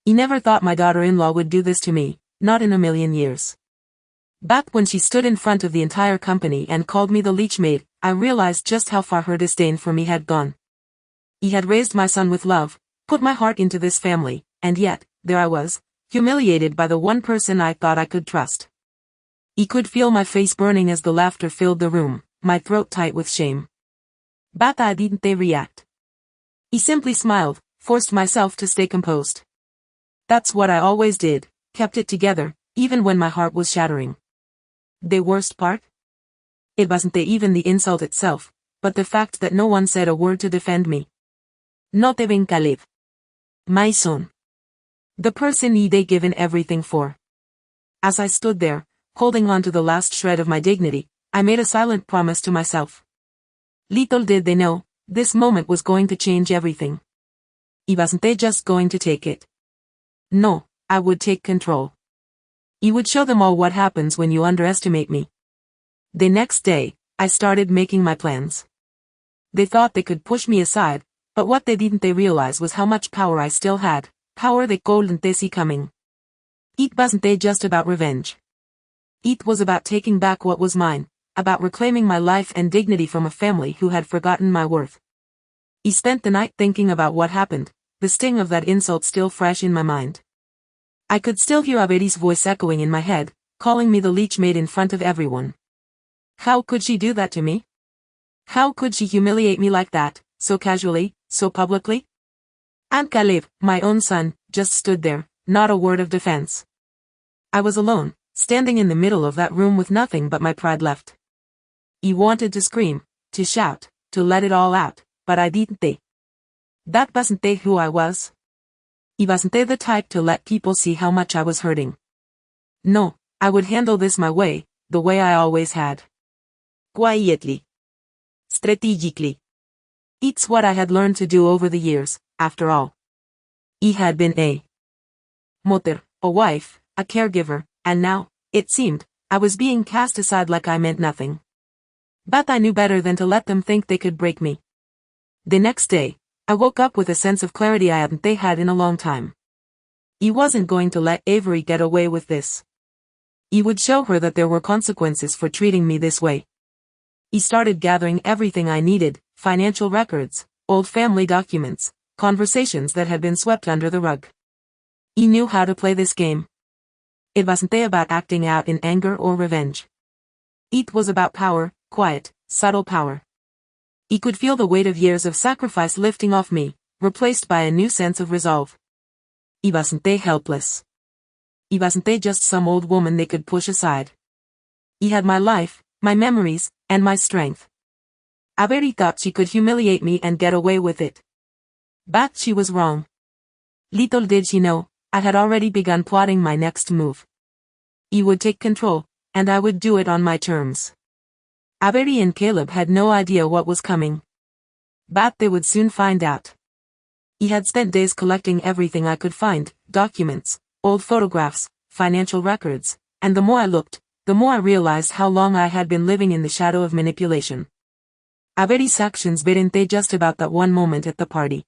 He never thought my daughter-in-law would do this to me, not in a million years. Back when she stood in front of the entire company and called me the leech maid, I realized just how far her disdain for me had gone. He had raised my son with love, put my heart into this family, and yet, there I was, humiliated by the one person I thought I could trust. He could feel my face burning as the laughter filled the room, my throat tight with shame. But I didn't react. He simply smiled, forced myself to stay composed. That's what I always did, kept it together, even when my heart was shattering. The worst part? It wasn't even the insult itself, but the fact that no one said a word to defend me. Not even Caleb. My son. The person they'd given everything for. As I stood there, holding on to the last shred of my dignity, I made a silent promise to myself. Little did they know, this moment was going to change everything. I wasn't just going to take it. No, I would take control. I would show them all what happens when you underestimate me. The next day, I started making my plans. They thought they could push me aside, but what they didn't realize was how much power I still had, power they couldn't see coming. It wasn't just about revenge. It was about taking back what was mine, about reclaiming my life and dignity from a family who had forgotten my worth. I spent the night thinking about what happened, the sting of that insult still fresh in my mind. I could still hear Abedi's voice echoing in my head, calling me the leech maid in front of everyone. How could she do that to me? How could she humiliate me like that, so casually, so publicly? And Caleb, my own son, just stood there, not a word of defense. I was alone, standing in the middle of that room with nothing but my pride left. I wanted to scream, to shout, to let it all out, but I didn't. That wasn't who I was. I wasn't the type to let people see how much I was hurting. No, I would handle this my way, the way I always had. Quietly. Strategically. It's what I had learned to do over the years, after all. I had been a mother, a wife, a caregiver, and now, it seemed, I was being cast aside like I meant nothing. But I knew better than to let them think they could break me. The next day, I woke up with a sense of clarity I hadn't had in a long time. I wasn't going to let Avery get away with this. I would show her that there were consequences for treating me this way. I started gathering everything I needed, financial records, old family documents, conversations that had been swept under the rug. I knew how to play this game. It wasn't about acting out in anger or revenge. It was about power, quiet, subtle power. I could feel the weight of years of sacrifice lifting off me, replaced by a new sense of resolve. I wasn't helpless. I wasn't just some old woman they could push aside. I had my life, my memories, and my strength. Avery thought she could humiliate me and get away with it. But she was wrong. Little did she know, I had already begun plotting my next move. I would take control, and I would do it on my terms. Avery and Caleb had no idea what was coming. But they would soon find out. I had spent days collecting everything I could find, documents, old photographs, financial records, and the more I looked, the more I realized how long I had been living in the shadow of manipulation. Avery's actions weren't just about that one moment at the party.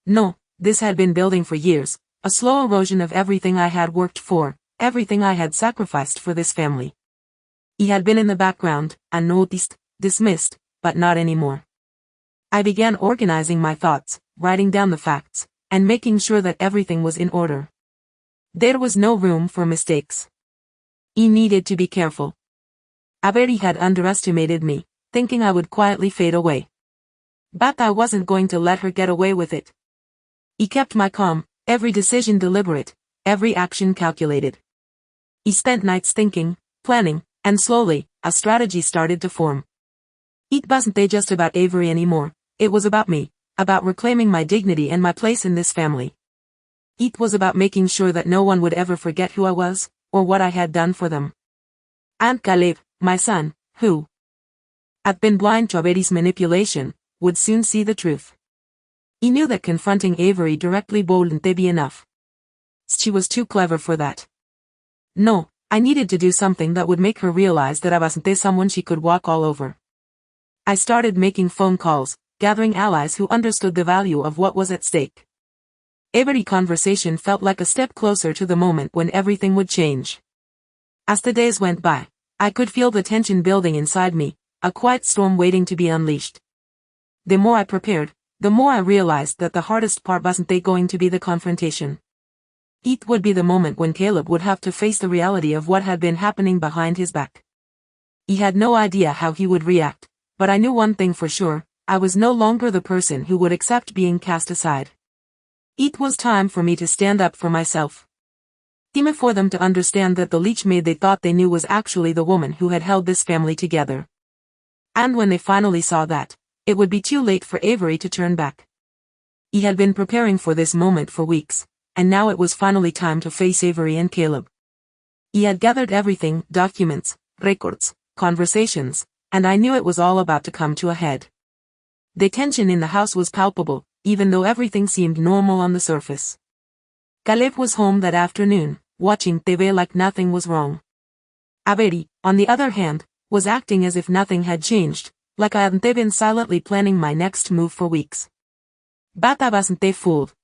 No, this had been building for years, a slow erosion of everything I had worked for, everything I had sacrificed for this family. He had been in the background, unnoticed, dismissed, but not anymore. I began organizing my thoughts, writing down the facts, and making sure that everything was in order. There was no room for mistakes. I needed to be careful. Avery had underestimated me, thinking I would quietly fade away. But I wasn't going to let her get away with it. I kept my calm, every decision deliberate, every action calculated. I spent nights thinking, planning, and slowly, a strategy started to form. It wasn't just about Avery anymore, it was about me, about reclaiming my dignity and my place in this family. It was about making sure that no one would ever forget who I was, or what I had done for them. And Caleb, my son, who had been blind to Avery's manipulation, would soon see the truth. He knew that confronting Avery directly wouldn't be enough. She was too clever for that. No, I needed to do something that would make her realize that I wasn't someone she could walk all over. I started making phone calls, gathering allies who understood the value of what was at stake. Every conversation felt like a step closer to the moment when everything would change. As the days went by, I could feel the tension building inside me, a quiet storm waiting to be unleashed. The more I prepared, the more I realized that the hardest part wasn't going to be the confrontation. It would be the moment when Caleb would have to face the reality of what had been happening behind his back. He had no idea how he would react, but I knew one thing for sure: I was no longer the person who would accept being cast aside. It was time for me to stand up for myself. Time for them to understand that the leech maid they thought they knew was actually the woman who had held this family together. And when they finally saw that, it would be too late for Avery to turn back. He had been preparing for this moment for weeks, and now it was finally time to face Avery and Caleb. He had gathered everything: documents, records, conversations, and I knew it was all about to come to a head. The tension in the house was palpable, even though everything seemed normal on the surface. Caleb was home that afternoon, watching TV like nothing was wrong. Avery, on the other hand, was acting as if nothing had changed, like I hadn't been silently planning my next move for weeks. But I wasn't fooled.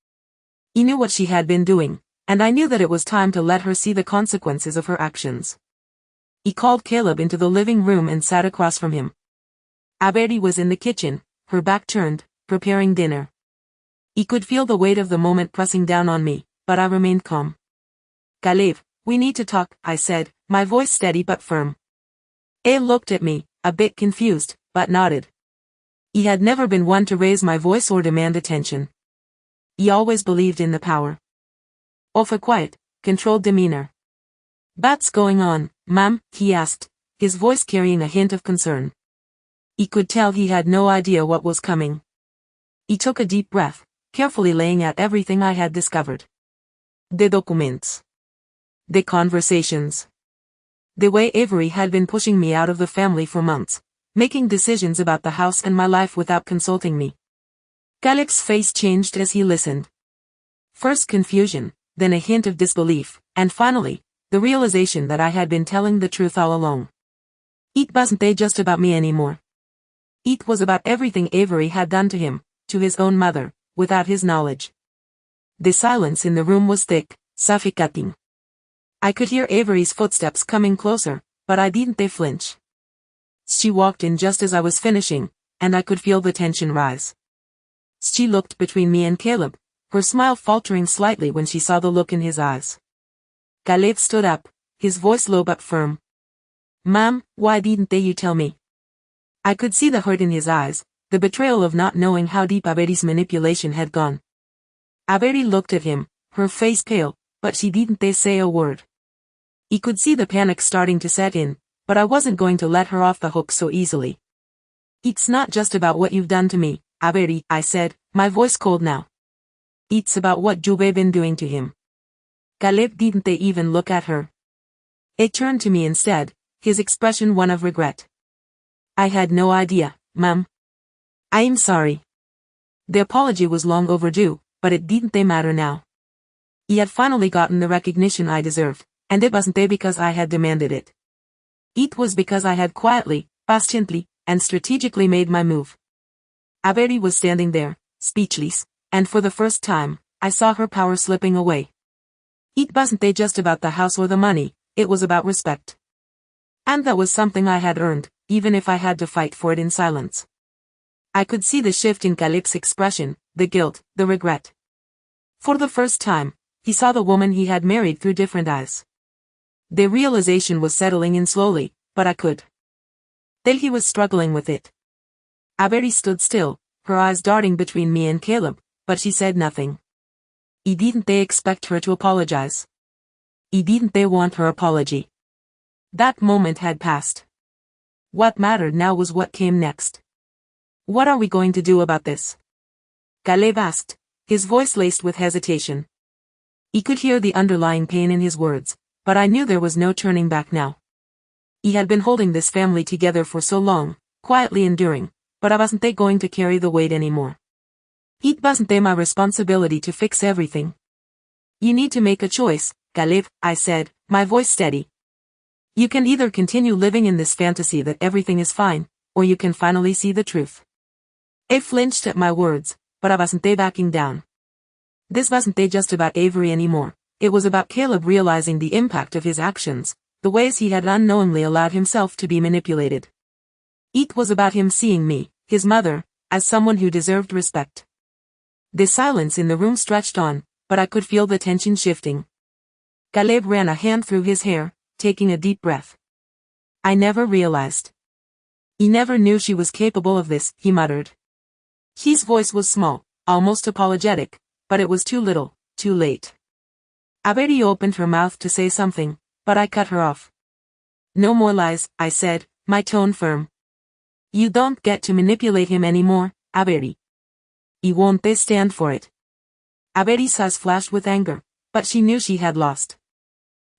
He knew what she had been doing, and I knew that it was time to let her see the consequences of her actions. He called Caleb into the living room and sat across from him. Avery was in the kitchen, her back turned, preparing dinner. He could feel the weight of the moment pressing down on me, but I remained calm. "Caleb, we need to talk," I said, my voice steady but firm. He looked at me, a bit confused, but nodded. He had never been one to raise my voice or demand attention. He always believed in the power of a quiet, controlled demeanor. "What's going on, Mom?" he asked, his voice carrying a hint of concern. He could tell he had no idea what was coming. He took a deep breath, carefully laying out everything I had discovered. The documents. The conversations. The way Avery had been pushing me out of the family for months, making decisions about the house and my life without consulting me. Caleb's face changed as he listened. First confusion, then a hint of disbelief, and finally, the realization that I had been telling the truth all along. It wasn't just about me anymore. It was about everything Avery had done to him, to his own mother, without his knowledge. The silence in the room was thick, suffocating. I could hear Avery's footsteps coming closer, but I didn't flinch. She walked in just as I was finishing, and I could feel the tension rise. She looked between me and Caleb, her smile faltering slightly when she saw the look in his eyes. Caleb stood up, his voice low but firm. "Mom, why didn't you tell me?" I could see the hurt in his eyes, the betrayal of not knowing how deep Avery's manipulation had gone. Avery looked at him, her face pale, but she didn't say a word. He could see the panic starting to set in, but I wasn't going to let her off the hook so easily. "It's not just about what you've done to me, Avery," I said, my voice cold now. "It's about what you've been doing to him." Caleb didn't even look at her. He turned to me instead, his expression one of regret. "I had no idea, Mom. I'm sorry." The apology was long overdue, but it didn't matter now. He had finally gotten the recognition I deserved, and it wasn't because I had demanded it. It was because I had quietly, patiently, and strategically made my move. Avery was standing there, speechless, and for the first time, I saw her power slipping away. It wasn't just about the house or the money, it was about respect. And that was something I had earned, even if I had to fight for it in silence. I could see the shift in Caleb's expression, the guilt, the regret. For the first time, he saw the woman he had married through different eyes. The realization was settling in slowly, but I could tell he was struggling with it. Avery stood still, her eyes darting between me and Caleb, but she said nothing. He didn't expect her to apologize. He didn't want her apology. That moment had passed. What mattered now was what came next. "What are we going to do about this?" Caleb asked, his voice laced with hesitation. He could hear the underlying pain in his words, but I knew there was no turning back now. He had been holding this family together for so long, quietly enduring, but I wasn't going to carry the weight anymore. It wasn't my responsibility to fix everything. "You need to make a choice, Caleb," I said, my voice steady. "You can either continue living in this fantasy that everything is fine, or you can finally see the truth." He flinched at my words, but I wasn't backing down. This wasn't just about Avery anymore. It was about Caleb realizing the impact of his actions, the ways he had unknowingly allowed himself to be manipulated. It was about him seeing me, his mother, as someone who deserved respect. The silence in the room stretched on, but I could feel the tension shifting. Caleb ran a hand through his hair, taking a deep breath. I never realized. He never knew she was capable of this, he muttered. His voice was small, almost apologetic, but it was too little, too late. Avery opened her mouth to say something, but I cut her off. No more lies, I said, my tone firm. You don't get to manipulate him anymore, Avery. He won't stand for it. Avery's eyes flashed with anger, but she knew she had lost.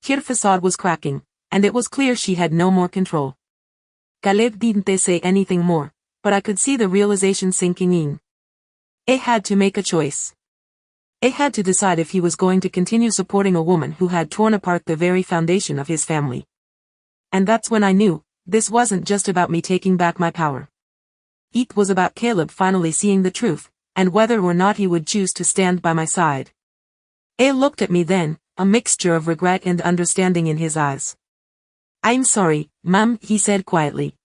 Her facade was cracking, and it was clear she had no more control. Caleb didn't say anything more, but I could see the realization sinking in. He had to make a choice. He had to decide if he was going to continue supporting a woman who had torn apart the very foundation of his family. And that's when I knew, this wasn't just about me taking back my power. It was about Caleb finally seeing the truth, and whether or not he would choose to stand by my side. He looked at me then, a mixture of regret and understanding in his eyes. I'm sorry, Mum, he said quietly.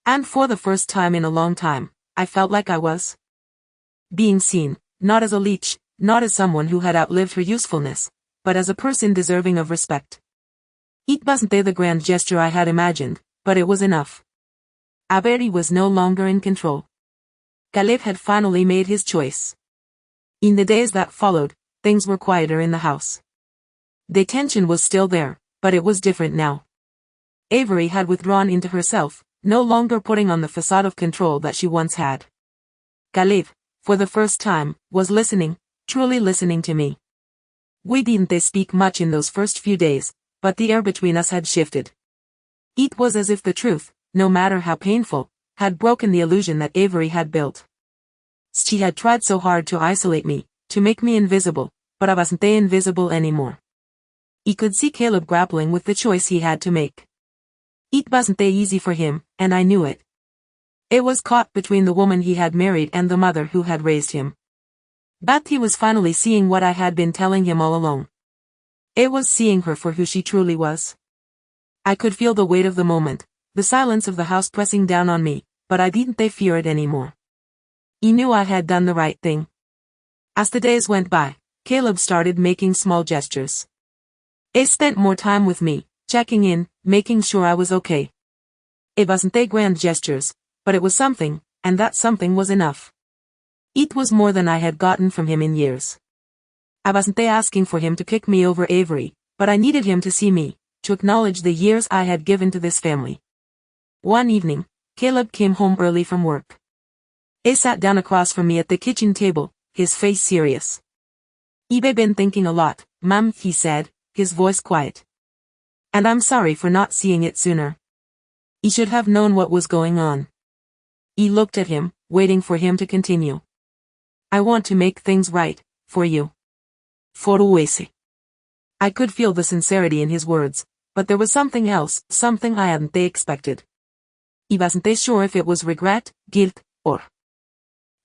And for the first time in a long time, I felt like I was being seen, not as a leech, not as someone who had outlived her usefulness, but as a person deserving of respect. It wasn't the grand gesture I had imagined, but it was enough. Avery was no longer in control. Caleb had finally made his choice. In the days that followed, things were quieter in the house. The tension was still there, but it was different now. Avery had withdrawn into herself, no longer putting on the facade of control that she once had. Caleb, for the first time, was listening, truly listening to me. We didn't speak much in those first few days, but the air between us had shifted. It was as if the truth, no matter how painful, had broken the illusion that Avery had built. She had tried so hard to isolate me, to make me invisible, but I wasn't invisible anymore. He could see Caleb grappling with the choice he had to make. It wasn't easy for him, and I knew it. It was caught between the woman he had married and the mother who had raised him. But he was finally seeing what I had been telling him all along. It was seeing her for who she truly was. I could feel the weight of the moment, the silence of the house pressing down on me, but I didn't fear it anymore. He knew I had done the right thing. As the days went by, Caleb started making small gestures. He spent more time with me, checking in, making sure I was okay. It wasn't grand gestures, but it was something, and that something was enough. It was more than I had gotten from him in years. I wasn't asking for him to kick me over Avery, but I needed him to see me, to acknowledge the years I had given to this family. One evening, Caleb came home early from work. He sat down across from me at the kitchen table, his face serious. I've been thinking a lot, Mum, he said, his voice quiet. And I'm sorry for not seeing it sooner. He should have known what was going on. He looked at him, waiting for him to continue. I want to make things right, for you. For Uese. I could feel the sincerity in his words, but there was something else, something I hadn't expected. He wasn't sure if it was regret, guilt, or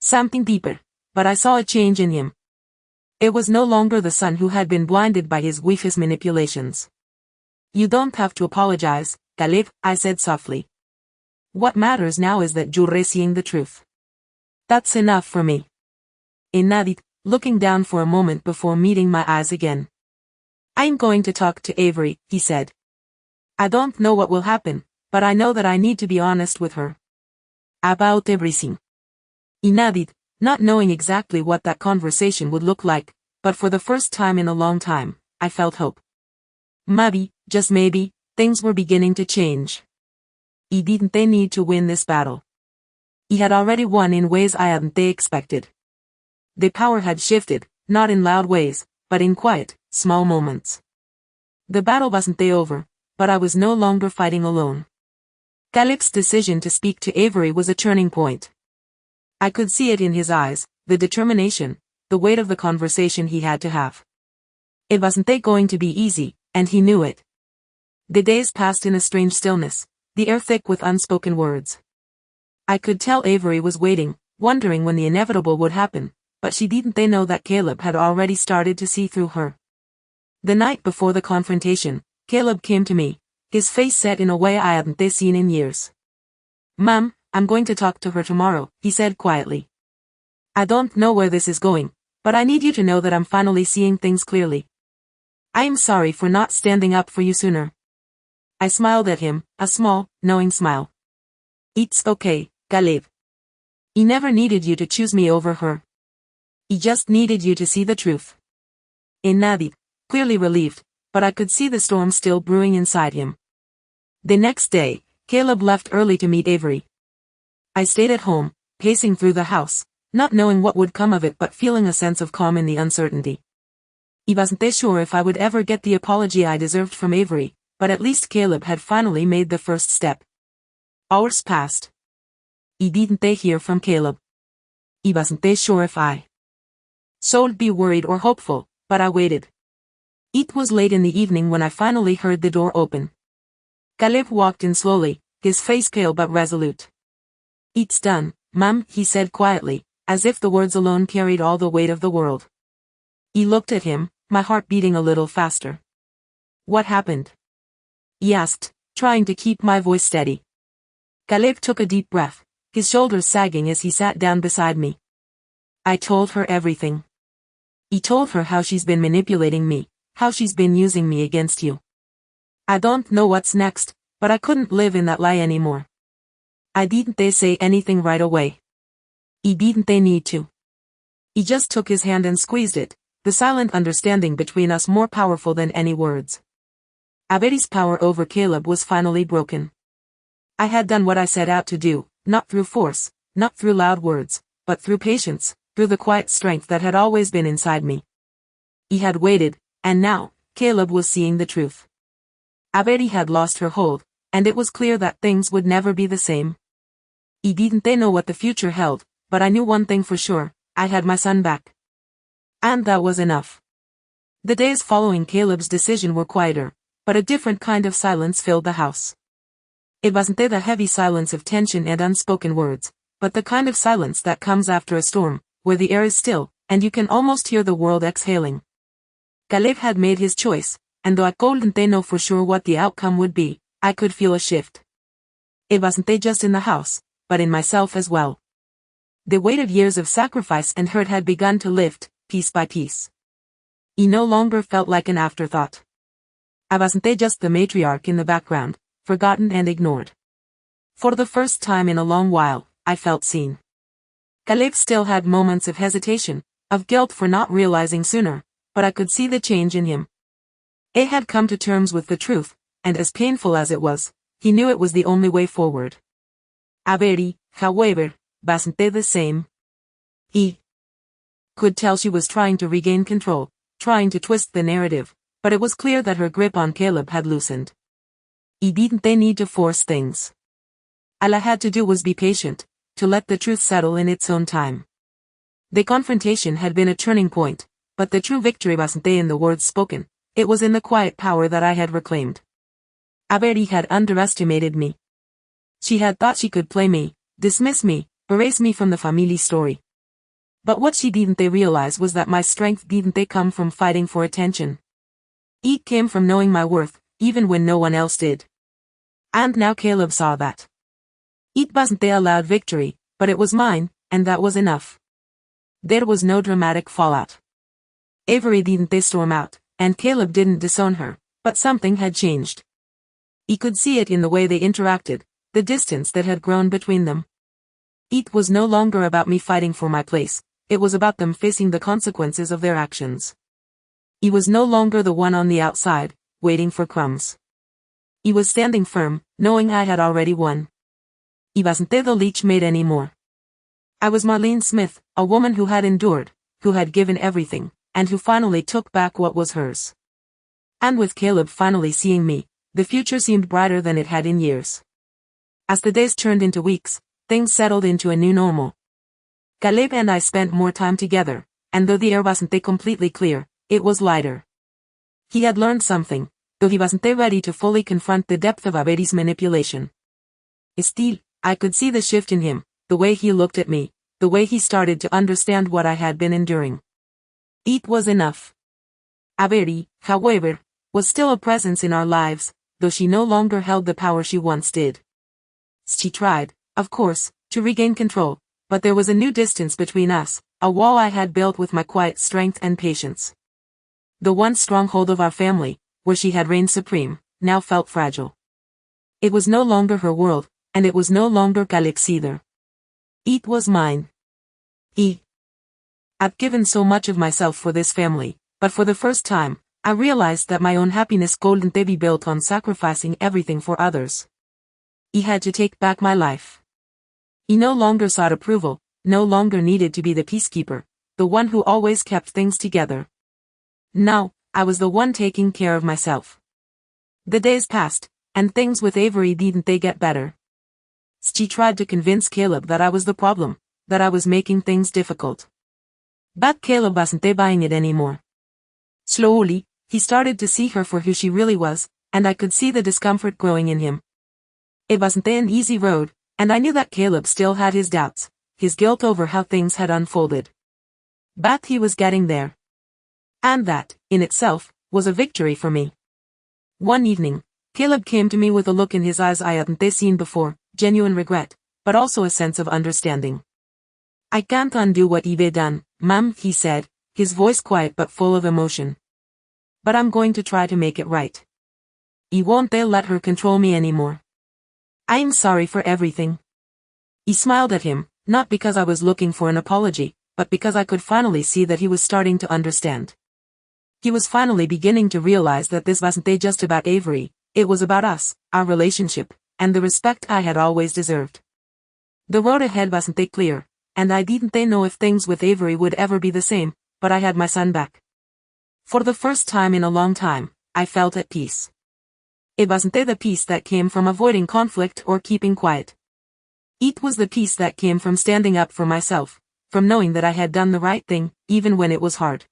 something deeper, but I saw a change in him. It was no longer the son who had been blinded by his wife's manipulations. You don't have to apologize, Caleb, I said softly. What matters now is that you're seeing the truth. That's enough for me. He nodded, looking down for a moment before meeting my eyes again. I'm going to talk to Avery, he said. I don't know what will happen, but I know that I need to be honest with her. About everything. He nodded, not knowing exactly what that conversation would look like, but for the first time in a long time, I felt hope. Maybe, just maybe, things were beginning to change. He didn't need to win this battle. He had already won in ways I hadn't expected. The power had shifted, not in loud ways, but in quiet, small moments. The battle wasn't over, but I was no longer fighting alone. Caleb's decision to speak to Avery was a turning point. I could see it in his eyes, the determination, the weight of the conversation he had to have. It wasn't going to be easy, and he knew it. The days passed in a strange stillness, the air thick with unspoken words. I could tell Avery was waiting, wondering when the inevitable would happen, but she didn't they know that Caleb had already started to see through her. The night before the confrontation, Caleb came to me, his face set in a way I hadn't they seen in years. "Ma'am, I'm going to talk to her tomorrow," he said quietly. "I don't know where this is going, but I need you to know that I'm finally seeing things clearly. I am sorry for not standing up for you sooner." I smiled at him, a small, knowing smile. "It's okay, Caleb. He never needed you to choose me over her. He just needed you to see the truth." He nodded, clearly relieved, but I could see the storm still brewing inside him. The next day, Caleb left early to meet Avery. I stayed at home, pacing through the house, not knowing what would come of it but feeling a sense of calm in the uncertainty. I wasn't sure if I would ever get the apology I deserved from Avery, but at least Caleb had finally made the first step. Hours passed. I didn't hear from Caleb. I wasn't sure if I should be worried or hopeful, but I waited. It was late in the evening when I finally heard the door open. Caleb walked in slowly, his face pale but resolute. "It's done, Ma'am," he said quietly, as if the words alone carried all the weight of the world. I looked at him, my heart beating a little faster. "What happened?" he asked, trying to keep my voice steady. Caleb took a deep breath, his shoulders sagging as he sat down beside me. "I told her everything. He told her how she's been manipulating me, how she's been using me against you. I don't know what's next, but I couldn't live in that lie anymore. I didn't say anything right away. He didn't need to. He just took his hand and squeezed it, the silent understanding between us more powerful than any words. Avery's power over Caleb was finally broken. I had done what I set out to do, not through force, not through loud words, but through patience, through the quiet strength that had always been inside me. He had waited, and now, Caleb was seeing the truth. Avery had lost her hold, and it was clear that things would never be the same. He didn't know what the future held, but I knew one thing for sure, I had my son back. And that was enough. The days following Caleb's decision were quieter, but a different kind of silence filled the house. It wasn't the heavy silence of tension and unspoken words, but the kind of silence that comes after a storm, where the air is still, and you can almost hear the world exhaling. Caleb had made his choice, and though I couldn't know for sure what the outcome would be, I could feel a shift. It wasn't just in the house, but in myself as well. The weight of years of sacrifice and hurt had begun to lift, piece by piece. He no longer felt like an afterthought. I wasn't just the matriarch in the background, forgotten and ignored. For the first time in a long while, I felt seen. Caleb still had moments of hesitation, of guilt for not realizing sooner, but I could see the change in him. He had come to terms with the truth, and as painful as it was, he knew it was the only way forward. Avery, however, wasn't the same. He could tell she was trying to regain control, trying to twist the narrative, but it was clear that her grip on Caleb had loosened. He didn't need to force things. All I had to do was be patient, to let the truth settle in its own time. The confrontation had been a turning point, but the true victory wasn't in the words spoken, it was in the quiet power that I had reclaimed. Avery had underestimated me. She had thought she could play me, dismiss me, erase me from the family story. But what she didn't realize was that my strength didn't come from fighting for attention. It came from knowing my worth, even when no one else did. And now Caleb saw that. It wasn't a loud victory, but it was mine, and that was enough. There was no dramatic fallout. Avery didn't storm out, and Caleb didn't disown her, but something had changed. He could see it in the way they interacted, the distance that had grown between them. It was no longer about me fighting for my place, it was about them facing the consequences of their actions. He was no longer the one on the outside, waiting for crumbs. He was standing firm, knowing I had already won. He wasn't the leech maid anymore. I was Marlene Smith, a woman who had endured, who had given everything, and who finally took back what was hers. And with Caleb finally seeing me, the future seemed brighter than it had in years. As the days turned into weeks, things settled into a new normal. Caleb and I spent more time together, and though the air wasn't completely clear, it was lighter. He had learned something, though he wasn't ready to fully confront the depth of Avery's manipulation. Still, I could see the shift in him, the way he looked at me, the way he started to understand what I had been enduring. It was enough. Avery, however, was still a presence in our lives, though she no longer held the power she once did. She tried, of course, to regain control, but there was a new distance between us, a wall I had built with my quiet strength and patience. The once stronghold of our family, where she had reigned supreme, now felt fragile. It was no longer her world, and it was no longer Calix's either. It was mine. I've given so much of myself for this family, but for the first time, I realized that my own happiness couldn't be built on sacrificing everything for others. I had to take back my life. I no longer sought approval, no longer needed to be the peacekeeper, the one who always kept things together. Now, I was the one taking care of myself. The days passed, and things with Avery didn't get better. She tried to convince Caleb that I was the problem, that I was making things difficult. But Caleb wasn't buying it anymore. Slowly, he started to see her for who she really was, and I could see the discomfort growing in him. It wasn't an easy road, and I knew that Caleb still had his doubts, his guilt over how things had unfolded. But he was getting there. And that, in itself, was a victory for me. One evening, Caleb came to me with a look in his eyes I hadn't seen before, genuine regret, but also a sense of understanding. I can't undo what you've done, Mum, he said, his voice quiet but full of emotion. But I'm going to try to make it right. I won't let her control me anymore. I'm sorry for everything. I smiled at him, not because I was looking for an apology, but because I could finally see that he was starting to understand. He was finally beginning to realize that this wasn't just about Avery, it was about us, our relationship, and the respect I had always deserved. The road ahead wasn't clear, and I didn't know if things with Avery would ever be the same, but I had my son back. For the first time in a long time, I felt at peace. It wasn't the peace that came from avoiding conflict or keeping quiet. It was the peace that came from standing up for myself, from knowing that I had done the right thing, even when it was hard.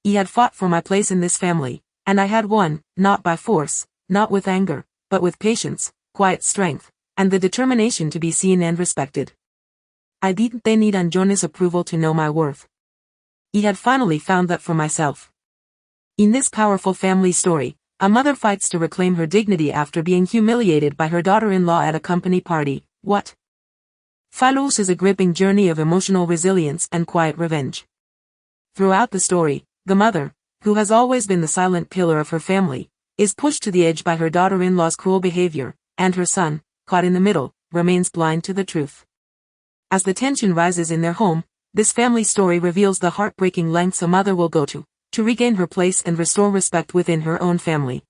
I had fought for my place in this family, and I had won, not by force, not with anger, but with patience, quiet strength, and the determination to be seen and respected. I didn't need Anjona's approval to know my worth. I had finally found that for myself. In this powerful family story, a mother fights to reclaim her dignity after being humiliated by her daughter-in-law at a company party. What follows is a gripping journey of emotional resilience and quiet revenge. Throughout the story, the mother, who has always been the silent pillar of her family, is pushed to the edge by her daughter-in-law's cruel behavior, and her son, caught in the middle, remains blind to the truth. As the tension rises in their home, this family story reveals the heartbreaking lengths a mother will go to regain her place and restore respect within her own family.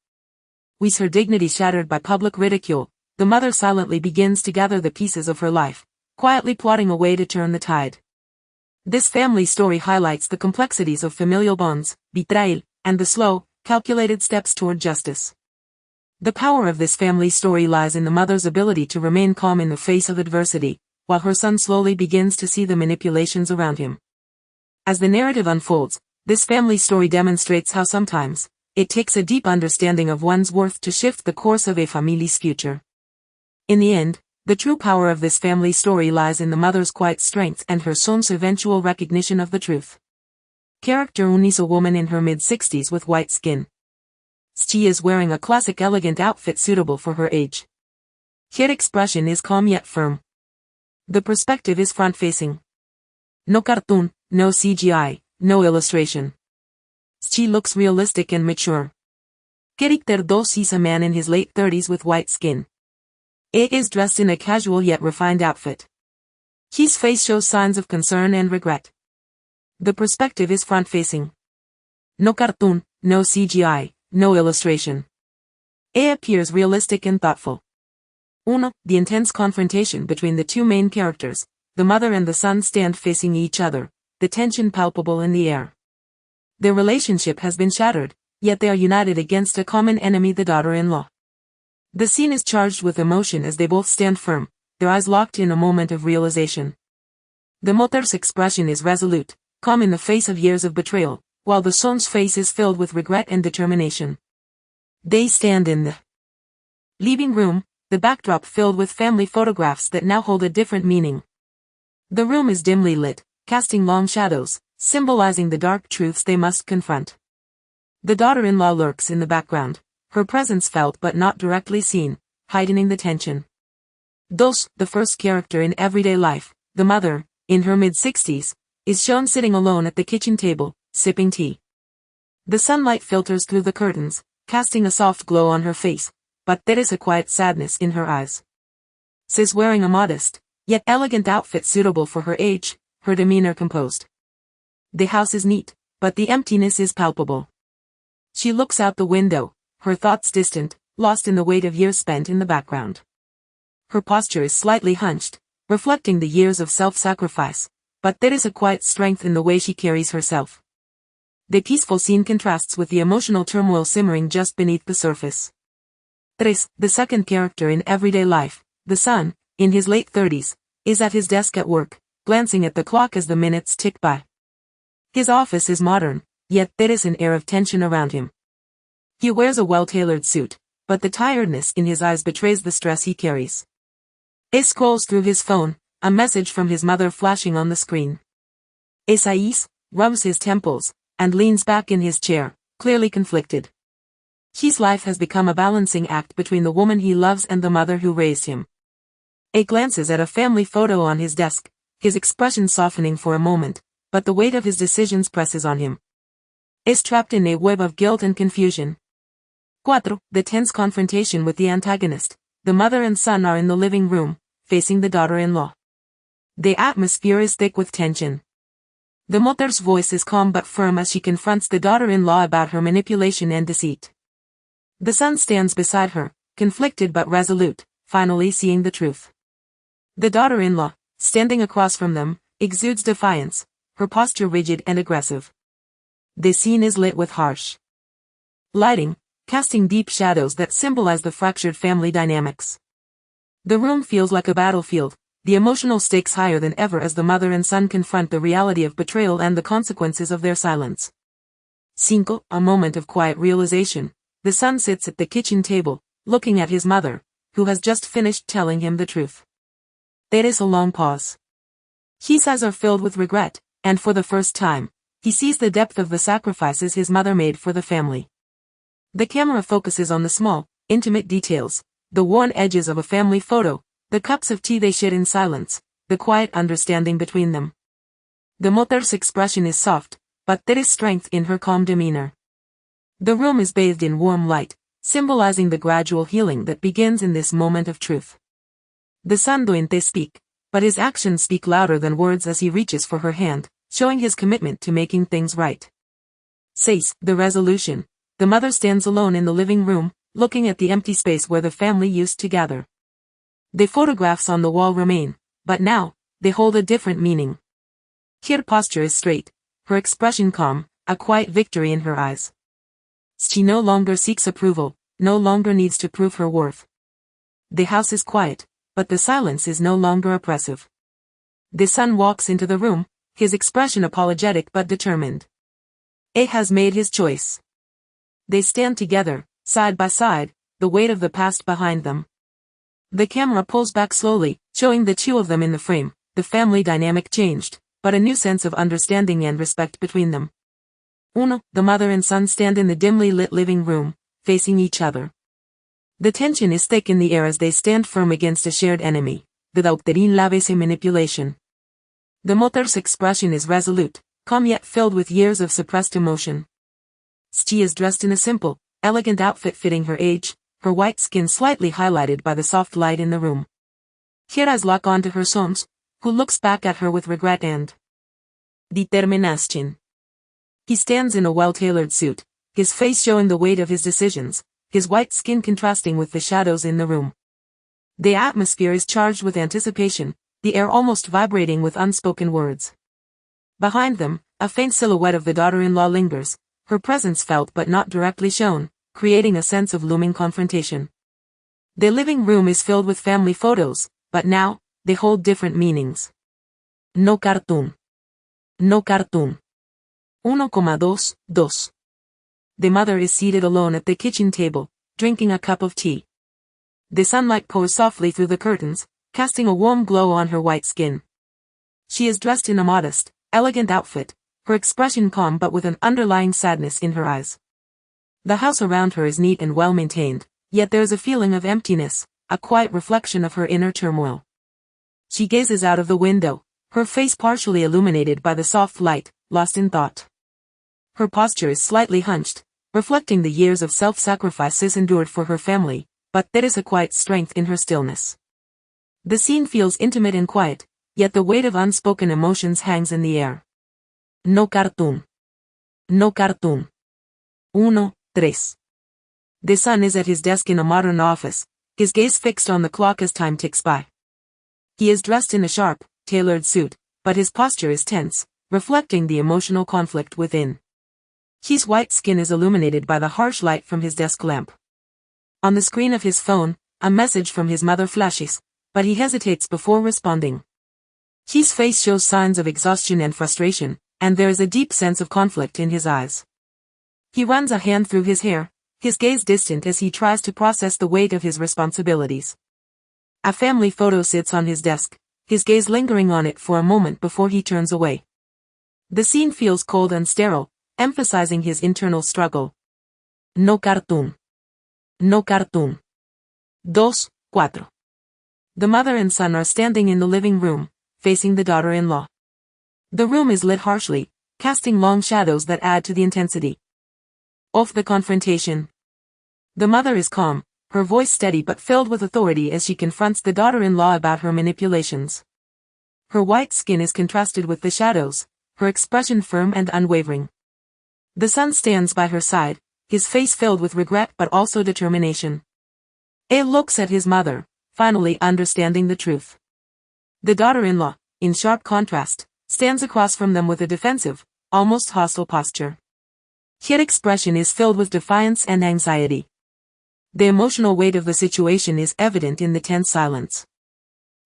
With her dignity shattered by public ridicule, the mother silently begins to gather the pieces of her life, quietly plotting a way to turn the tide. This family story highlights the complexities of familial bonds, betrayal, and the slow, calculated steps toward justice. The power of this family story lies in the mother's ability to remain calm in the face of adversity, while her son slowly begins to see the manipulations around him. As the narrative unfolds, this family story demonstrates how sometimes, it takes a deep understanding of one's worth to shift the course of a family's future. In the end, the true power of this family story lies in the mother's quiet strength and her son's eventual recognition of the truth. Character 1 is a woman in her mid-60s with white skin. She is wearing a classic elegant outfit suitable for her age. Her expression is calm yet firm. The perspective is front-facing. No cartoon, no CGI, no illustration. She looks realistic and mature. Character 2 is a man in his late 30s with white skin. He is dressed in a casual yet refined outfit. His face shows signs of concern and regret. The perspective is front-facing. No cartoon, no CGI, no illustration. He appears realistic and thoughtful. 1. The intense confrontation between the two main characters, the mother and the son stand facing each other, the tension palpable in the air. Their relationship has been shattered, yet they are united against a common enemy, the daughter-in-law. The scene is charged with emotion as they both stand firm, their eyes locked in a moment of realization. The mother's expression is resolute, calm in the face of years of betrayal, while the son's face is filled with regret and determination. They stand in the living room, the backdrop filled with family photographs that now hold a different meaning. The room is dimly lit, casting long shadows, symbolizing the dark truths they must confront. The daughter-in-law lurks in the background, her presence felt but not directly seen, heightening the tension. Dos, the first character in everyday life, the mother, in her mid-60s, is shown sitting alone at the kitchen table, sipping tea. The sunlight filters through the curtains, casting a soft glow on her face, but there is a quiet sadness in her eyes. She's wearing a modest, yet elegant outfit suitable for her age, her demeanor composed. The house is neat, but the emptiness is palpable. She looks out the window, her thoughts distant, lost in the weight of years spent in the background. Her posture is slightly hunched, reflecting the years of self-sacrifice, but there is a quiet strength in the way she carries herself. The peaceful scene contrasts with the emotional turmoil simmering just beneath the surface. Tres, the second character in everyday life, the son, in his late 30s, is at his desk at work, glancing at the clock as the minutes tick by. His office is modern, yet there is an air of tension around him. He wears a well-tailored suit, but the tiredness in his eyes betrays the stress he carries. He scrolls through his phone, a message from his mother flashing on the screen. Esais rubs his temples, and leans back in his chair, clearly conflicted. His life has become a balancing act between the woman he loves and the mother who raised him. He glances at a family photo on his desk, his expression softening for a moment, but the weight of his decisions presses on him. Is trapped in a web of guilt and confusion. 4. The tense confrontation with the antagonist. The mother and son are in the living room, facing the daughter-in-law. The atmosphere is thick with tension. The mother's voice is calm but firm as she confronts the daughter-in-law about her manipulation and deceit. The son stands beside her, conflicted but resolute, finally seeing the truth. The daughter-in-law, standing across from them, exudes defiance, her posture rigid and aggressive. The scene is lit with harsh lighting, casting deep shadows that symbolize the fractured family dynamics. The room feels like a battlefield, the emotional stakes higher than ever as the mother and son confront the reality of betrayal and the consequences of their silence. 5. A moment of quiet realization. The son sits at the kitchen table, looking at his mother, who has just finished telling him the truth. There is a long pause. His eyes are filled with regret, and for the first time, he sees the depth of the sacrifices his mother made for the family. The camera focuses on the small, intimate details, the worn edges of a family photo, the cups of tea they shared in silence, the quiet understanding between them. The mother's expression is soft, but there is strength in her calm demeanor. The room is bathed in warm light, symbolizing the gradual healing that begins in this moment of truth. The son doesn't speak, but his actions speak louder than words as he reaches for her hand, showing his commitment to making things right. 6. The resolution. The mother stands alone in the living room, looking at the empty space where the family used to gather. The photographs on the wall remain, but now, they hold a different meaning. Her posture is straight, her expression calm, a quiet victory in her eyes. She no longer seeks approval, no longer needs to prove her worth. The house is quiet, but the silence is no longer oppressive. The son walks into the room, his expression apologetic but determined. He has made his choice. They stand together, side by side, the weight of the past behind them. The camera pulls back slowly, showing the two of them in the frame. The family dynamic changed, but a new sense of understanding and respect between them. 1. The mother and son stand in the dimly lit living room, facing each other. The tension is thick in the air as they stand firm against a shared enemy, the doctrine laves and manipulation. The mother's expression is resolute, calm yet filled with years of suppressed emotion. She is dressed in a simple, elegant outfit fitting her age, her white skin slightly highlighted by the soft light in the room. Her eyes lock onto her son's, who looks back at her with regret and determination. He stands in a well-tailored suit, his face showing the weight of his decisions, his white skin contrasting with the shadows in the room. The atmosphere is charged with anticipation, the air almost vibrating with unspoken words. Behind them, a faint silhouette of the daughter-in-law lingers, her presence felt but not directly shown, creating a sense of looming confrontation. The living room is filled with family photos, but now, they hold different meanings. No cartoon. No cartoon. 1,2. The mother is seated alone at the kitchen table, drinking a cup of tea. The sunlight pours softly through the curtains, casting a warm glow on her white skin. She is dressed in a modest, elegant outfit, her expression calm but with an underlying sadness in her eyes. The house around her is neat and well maintained, yet there is a feeling of emptiness, a quiet reflection of her inner turmoil. She gazes out of the window, her face partially illuminated by the soft light, lost in thought. Her posture is slightly hunched, reflecting the years of self-sacrifices endured for her family, but there is a quiet strength in her stillness. The scene feels intimate and quiet, yet the weight of unspoken emotions hangs in the air. No cartoon. No cartoon. 3. The son is at his desk in a modern office, his gaze fixed on the clock as time ticks by. He is dressed in a sharp, tailored suit, but his posture is tense, reflecting the emotional conflict within. His white skin is illuminated by the harsh light from his desk lamp. On the screen of his phone, a message from his mother flashes, but he hesitates before responding. His face shows signs of exhaustion and frustration, and there is a deep sense of conflict in his eyes. He runs a hand through his hair, his gaze distant as he tries to process the weight of his responsibilities. A family photo sits on his desk, his gaze lingering on it for a moment before he turns away. The scene feels cold and sterile, emphasizing his internal struggle. No cartoon. No cartoon. 4. The mother and son are standing in the living room, facing the daughter-in-law. The room is lit harshly, casting long shadows that add to the intensity of the confrontation. The mother is calm, her voice steady but filled with authority as she confronts the daughter-in-law about her manipulations. Her white skin is contrasted with the shadows, her expression firm and unwavering. The son stands by her side, his face filled with regret but also determination. He looks at his mother, finally understanding the truth. The daughter-in-law, in sharp contrast, stands across from them with a defensive, almost hostile posture. Her expression is filled with defiance and anxiety. The emotional weight of the situation is evident in the tense silence.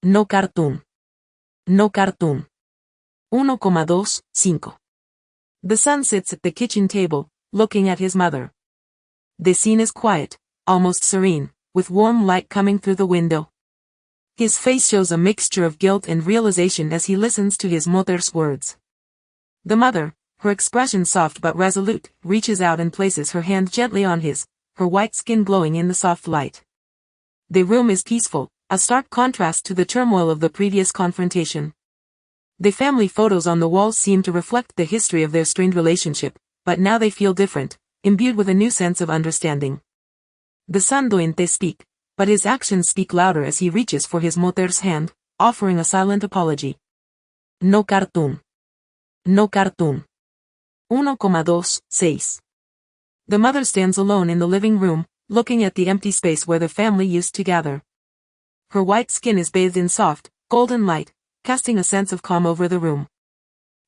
No cartoon. No cartoon. 1,25. The son sits at the kitchen table, looking at his mother. The scene is quiet, almost serene, with warm light coming through the window. His face shows a mixture of guilt and realization as he listens to his mother's words. The mother, her expression soft but resolute, reaches out and places her hand gently on his, her white skin glowing in the soft light. The room is peaceful, a stark contrast to the turmoil of the previous confrontation. The family photos on the walls seem to reflect the history of their strained relationship, but now they feel different, imbued with a new sense of understanding. The son doesn't speak, but his actions speak louder as he reaches for his mother's hand, offering a silent apology. No cartoon. No cartoon. 1,26. The mother stands alone in the living room, looking at the empty space where the family used to gather. Her white skin is bathed in soft, golden light, casting a sense of calm over the room.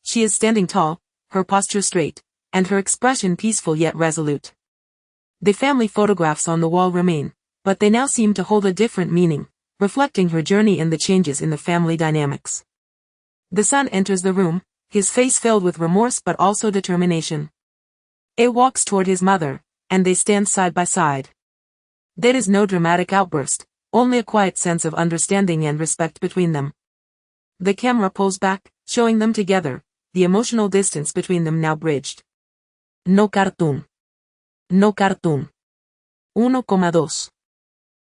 She is standing tall, her posture straight, and her expression peaceful yet resolute. The family photographs on the wall remain, but they now seem to hold a different meaning, reflecting her journey and the changes in the family dynamics. The son enters the room, his face filled with remorse but also determination. He walks toward his mother, and they stand side by side. There is no dramatic outburst, only a quiet sense of understanding and respect between them. The camera pulls back, showing them together, the emotional distance between them now bridged. No cartoon. No cartoon. 1,2.